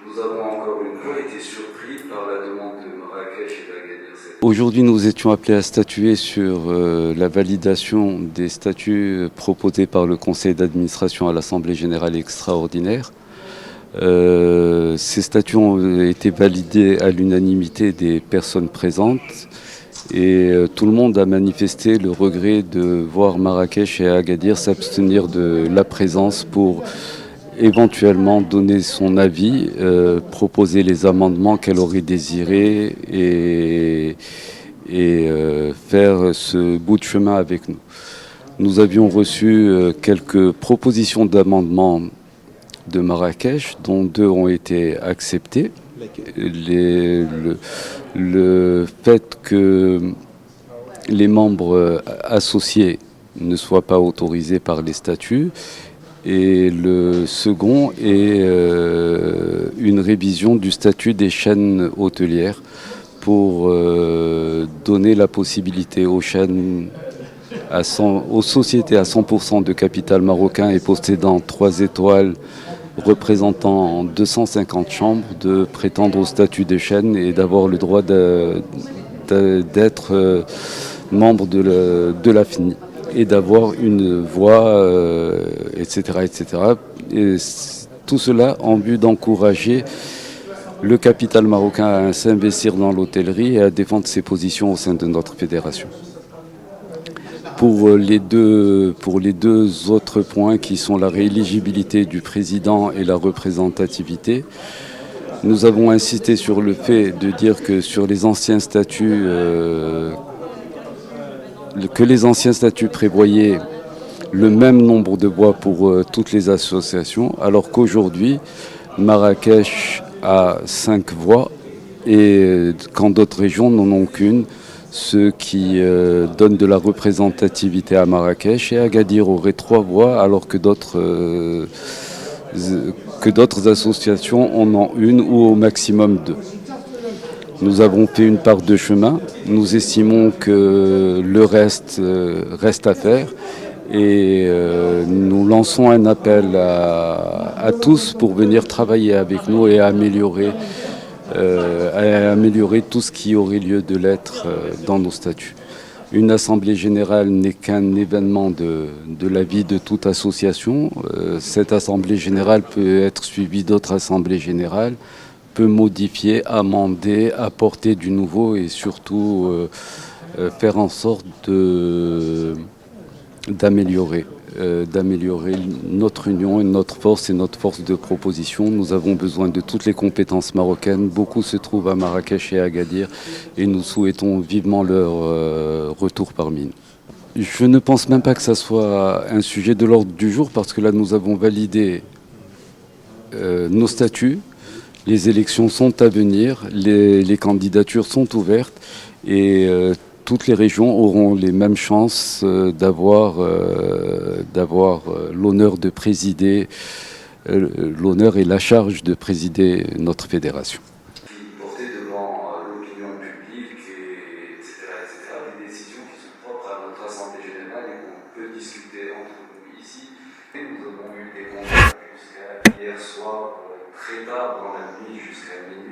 Nous avons encore une fois été surpris par la demande de Marrakech et d'Agadir. Aujourd'hui, nous étions appelés à statuer sur la validation des statuts proposés par le conseil d'administration à l'Assemblée générale extraordinaire. Ces statuts ont été validés à l'unanimité des personnes présentes et tout le monde a manifesté le regret de voir Marrakech et Agadir s'abstenir de la présence pour éventuellement donner son avis, proposer les amendements qu'elle aurait désirés et faire ce bout de chemin avec nous. Nous avions reçu quelques propositions d'amendements de Marrakech, dont 2 ont été acceptées. Le fait que les membres associés ne soient pas autorisés par les statuts, et le second est une révision du statut des chaînes hôtelières pour donner la possibilité aux chaînes, aux sociétés à 100% de capital marocain et possédant 3 étoiles représentant 250 chambres de prétendre au statut de chaîne et d'avoir le droit d'être membre de la FNI et d'avoir une voix, etc., etc. Et tout cela en vue d'encourager le capital marocain à s'investir dans l'hôtellerie et à défendre ses positions au sein de notre fédération. Pour les deux autres points qui sont la rééligibilité du président et la représentativité, nous avons insisté sur le fait de dire que sur les anciens statuts, prévoyaient le même nombre de voix pour toutes les associations, alors qu'aujourd'hui, Marrakech a 5 voix et quand d'autres régions n'en ont qu'une, ce qui donne de la représentativité à Marrakech, et Agadir aurait 3 voix alors que d'autres associations en ont une ou au maximum 2. Nous avons fait une part de chemin, nous estimons que le reste reste à faire et nous lançons un appel à tous pour venir travailler avec nous et améliorer tout ce qui aurait lieu de l'être dans nos statuts. Une assemblée générale n'est qu'un événement de la vie de toute association. Cette assemblée générale peut être suivie d'autres assemblées générales, peut modifier, amender, apporter du nouveau et surtout faire en sorte d'améliorer notre union et notre force de proposition. Nous avons besoin de toutes les compétences marocaines. Beaucoup se trouvent à Marrakech et à Agadir et nous souhaitons vivement leur retour parmi nous. Je ne pense même pas que ça soit un sujet de l'ordre du jour parce que là nous avons validé nos statuts. Les élections sont à venir, les candidatures sont ouvertes et toutes les régions auront les mêmes chances d'avoir l'honneur de présider, l'honneur et la charge de présider notre fédération. Porter devant l'opinion publique, etc., des décisions qui sont propres à notre Assemblée générale et qu'on peut discuter entre nous ici. Et nous avons eu des contacts jusqu'à hier soir, très tard dans la nuit, jusqu'à minuit.